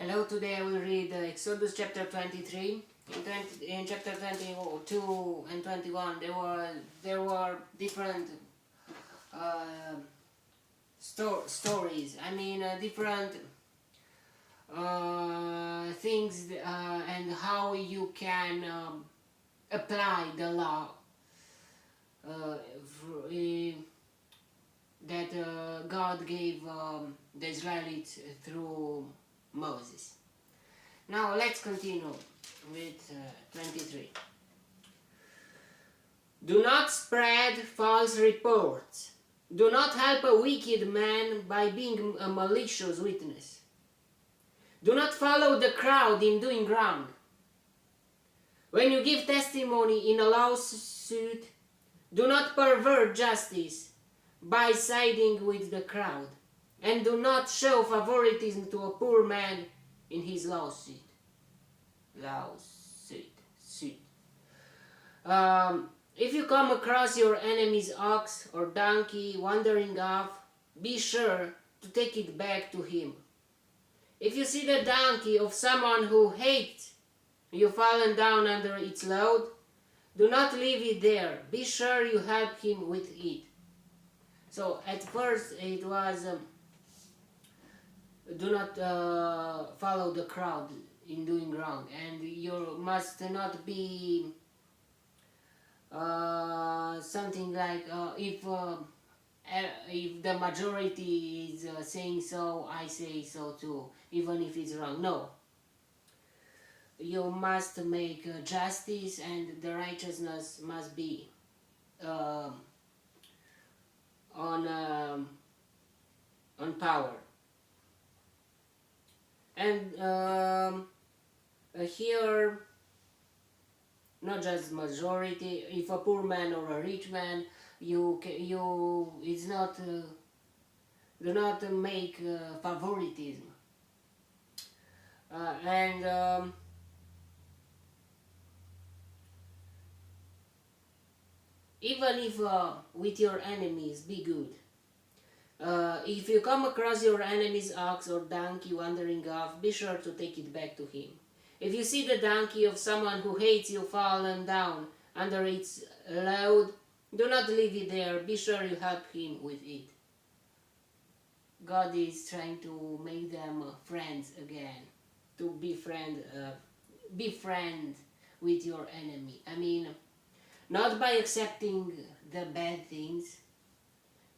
Hello, today I will read Exodus chapter 23. In chapter 22 and 21 there were different uh, stories. Different things and how you can apply the law that God gave the Israelites through Moses. Now let's continue with 23. Do not spread false reports. Do not help a wicked man by being a malicious witness. Do not follow the crowd in doing wrong. When you give testimony in a lawsuit, do not pervert justice by siding with the crowd, and do not show favoritism to a poor man in his lawsuit. If you come across your enemy's ox or donkey wandering off, be sure to take it back to him. If you see the donkey of someone who hates you fallen down under its load, do not leave it there. Be sure you help him with it. So at first it was do not follow the crowd in doing wrong, and you must not be something like if the majority is saying so, I say so too, even if it's wrong. No, you must make justice, and the righteousness must be on power. And here, not just majority. If a poor man or a rich man, it's not. Do not make favoritism. And even if with your enemies, be good. If you come across your enemy's ox or donkey wandering off, be sure to take it back to him. If you see the donkey of someone who hates you fallen down under its load, do not leave it there. Be sure you help him with it. God is trying to make them friends again, to be friend with your enemy. Not by accepting the bad things,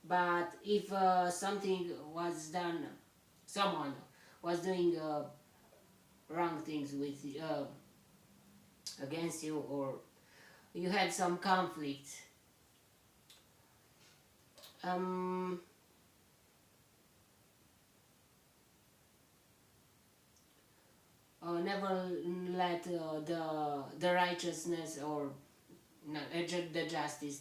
but if something was done, someone was doing wrong things with against you, or you had some conflict, never let the righteousness or the justice,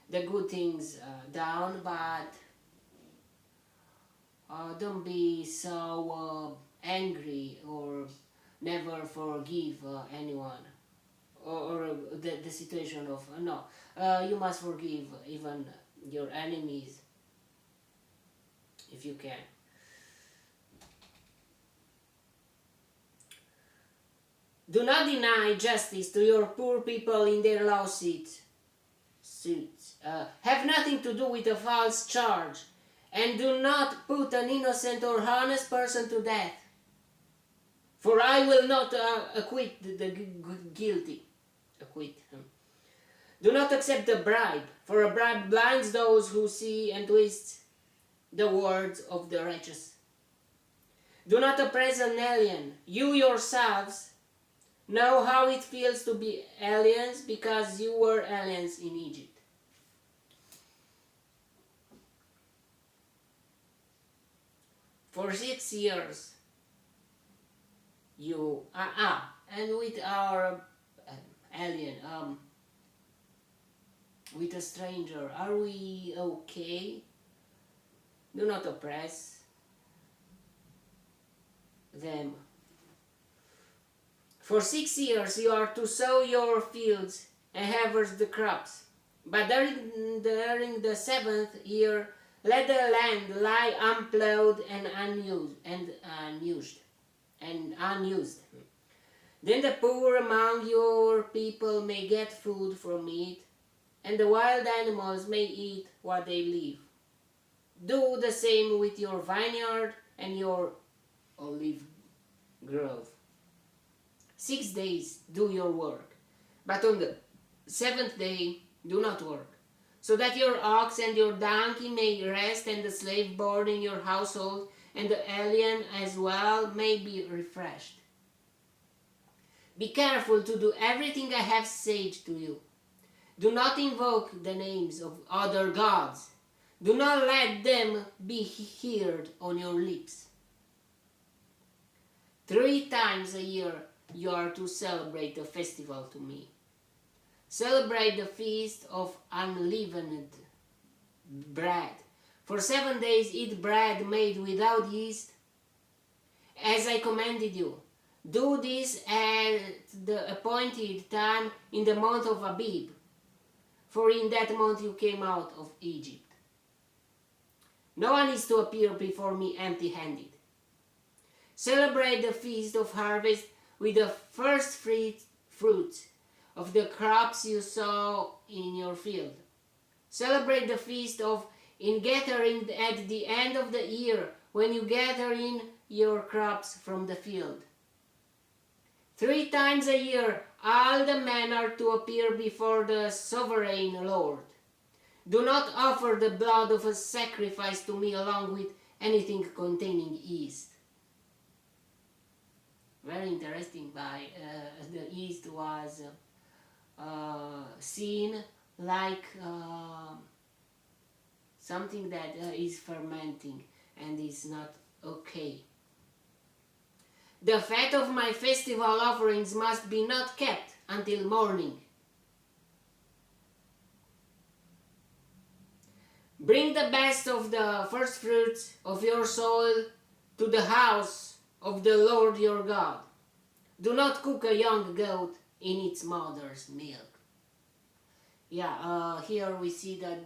the good things down, but don't be so angry or never forgive anyone or the situation of no. You must forgive even your enemies if you can. Do not deny justice to your poor people in their lawsuits. Have nothing to do with a false charge, and do not put an innocent or honest person to death. For I will not acquit the guilty. Do not accept a bribe, for a bribe blinds those who see and twist the words of the righteous. Do not oppress an alien. You yourselves know how it feels to be aliens, because you were aliens in Egypt. For 6 years, and with our alien, with a stranger, are we okay? Do not oppress them. For 6 years you are to sow your fields and harvest the crops. But during the 7th year, let the land lie unplowed and unused. and unused. Then the poor among your people may get food from it, and the wild animals may eat what they live. Do the same with your vineyard and your olive grove. 6 days do your work, but on the seventh day do not work, so that your ox and your donkey may rest, and the slave born in your household and the alien as well may be refreshed. Be careful to do everything I have said to you. Do not invoke the names of other gods. Do not let them be heard on your lips. 3 times a year you are to celebrate a festival to me. Celebrate the feast of unleavened bread. For 7 days eat bread made without yeast, as I commanded you. Do this at the appointed time in the month of Abib, for in that month you came out of Egypt. No one is to appear before me empty-handed. Celebrate the feast of harvest with the first fruits of the crops you sow in your field. Celebrate the feast of ingathering at the end of the year, when you gather in your crops from the field. 3 times a year all the men are to appear before the sovereign Lord. Do not offer the blood of a sacrifice to me along with anything containing yeast. Very interesting. The yeast was seen like something that is fermenting and is not okay. The fat of my festival offerings must be not kept until morning. Bring the best of the first fruits of your soil to the house of the Lord your God. Do not cook a young goat in its mother's milk. Here we see that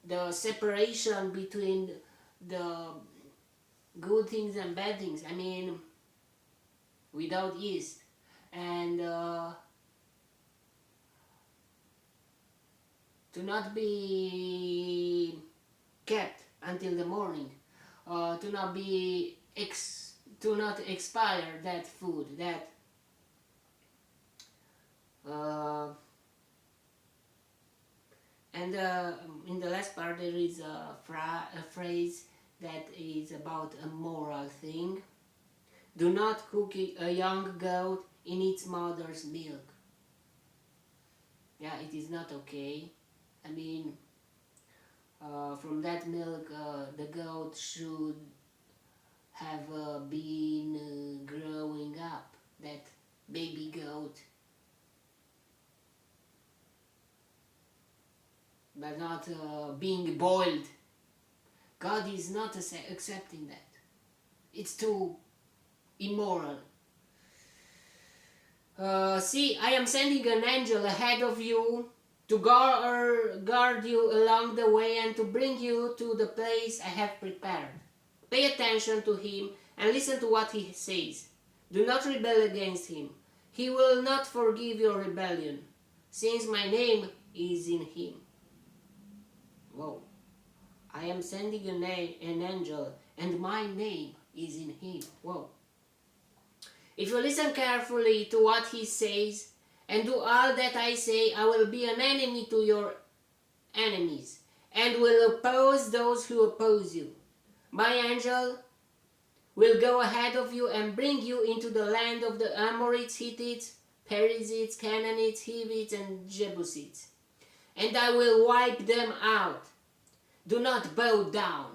the separation between the good things and bad things. I mean, without yeast, and to not be kept until the morning, to not expire that food, that and in the last part there is a phrase that is about a moral thing. Do not cook a young goat in its mother's milk. It is not okay. I mean, from that milk the goat should have been growing up, that baby goat, but not being boiled. God is not accepting that. It's too immoral. See, I am sending an angel ahead of you to guard you along the way and to bring you to the place I have prepared. Pay attention to him and listen to what he says. Do not rebel against him. He will not forgive your rebellion, since my name is in him. Whoa. I am sending an angel and my name is in him. Whoa. If you listen carefully to what he says and do all that I say, I will be an enemy to your enemies and will oppose those who oppose you. My angel will go ahead of you and bring you into the land of the Amorites, Hittites, Perizzites, Canaanites, Hivites, and Jebusites, and I will wipe them out. Do not bow down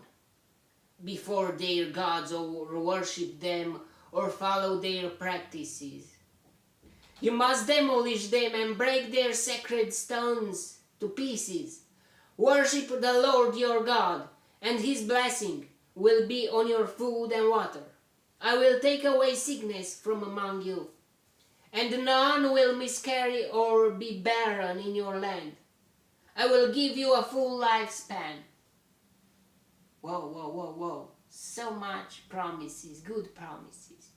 before their gods or worship them or follow their practices. You must demolish them and break their sacred stones to pieces. Worship the Lord your God, and his blessing will be on your food and water. I will take away sickness from among you, and none will miscarry or be barren in your land. I will give you a full lifespan. Whoa. So much promises, good promises.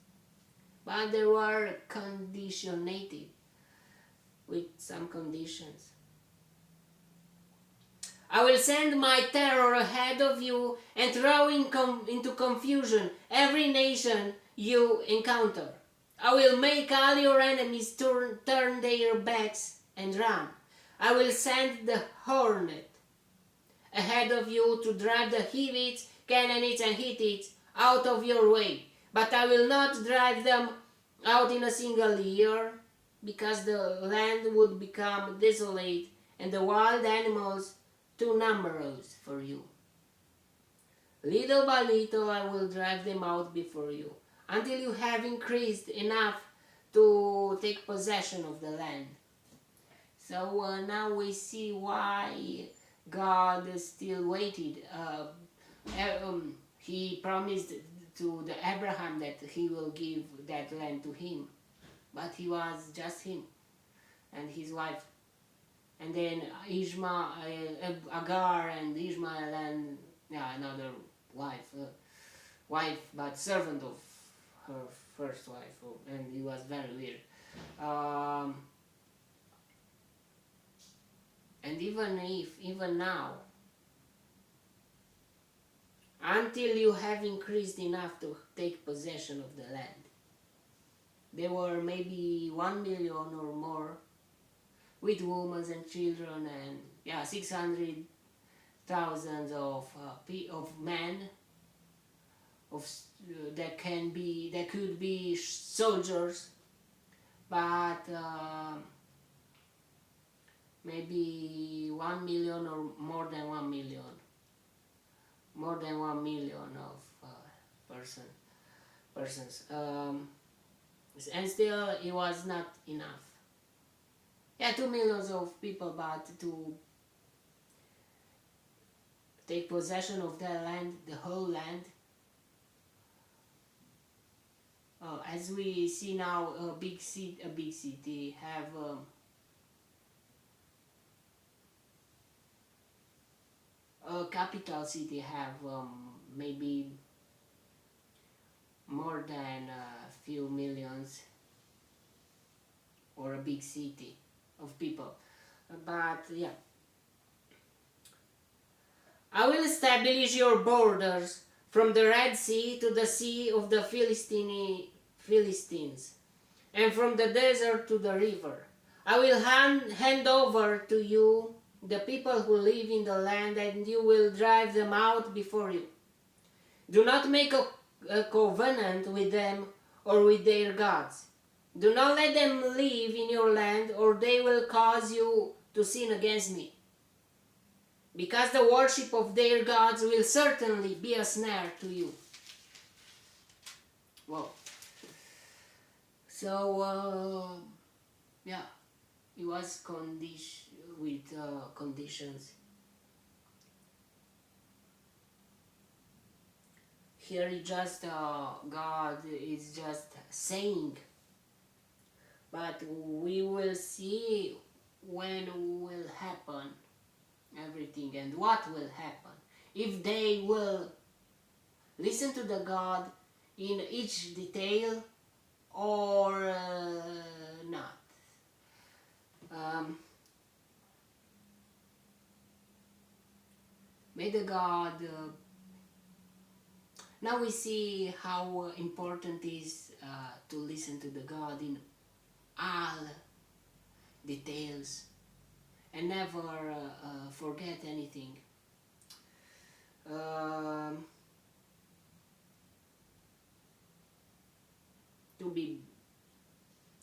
but there were conditionated with some conditions. I will send my terror ahead of you and throw into confusion every nation you encounter. I will make all your enemies turn their backs and run. I will send the hornet ahead of you to drive the Hivites, Canaanites, and Hittites out of your way. But I will not drive them out in a single year, because the land would become desolate and the wild animals too numerous for you. Little by little I will drive them out before you, until you have increased enough to take possession of the land. So now we see why God still waited. He promised to the Abraham that he will give that land to him, but he was just him and his wife. And then Agar and Ishmael and another wife, but servant of her first wife, and it was very weird. And even now, until you have increased enough to take possession of the land, there were maybe 1 million or more, with women and children, and 600,000 of men that could be soldiers, but maybe 1 million or more than 1 million of persons, and still it was not enough. 2 million of people, but to take possession of the land, the whole land. As we see now, a big city have a capital city have maybe more than a few millions, or a big city of people. But I will establish your borders from the Red Sea to the Sea of the Philistines, and from the desert to the river. I will hand over to you the people who live in the land, and you will drive them out before you. Do not make a covenant with them or with their gods. Do not let them live in your land, or they will cause you to sin against me, because the worship of their gods will certainly be a snare to you. Well, so it was with conditions. Here it just God is just saying, but we will see when will happen everything and what will happen, if they will listen to the God in each detail or not. May the God now we see how important it is to listen to the God in all details and never forget anything. To be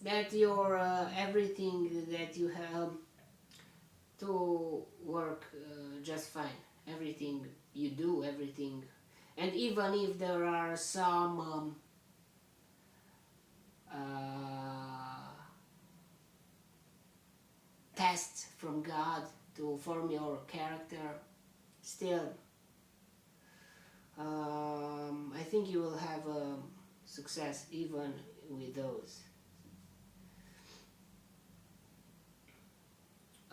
that your everything that you have to work just fine. Everything you do, everything, and even if there are some tests from God to form your character, still I think you will have success even with those.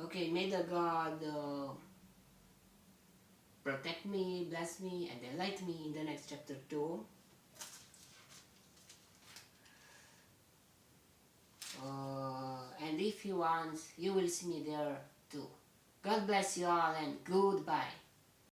Okay, may the God protect me, bless me, and enlighten me in the next chapter 2. and if He wants, you will see me there too. God bless you all and goodbye.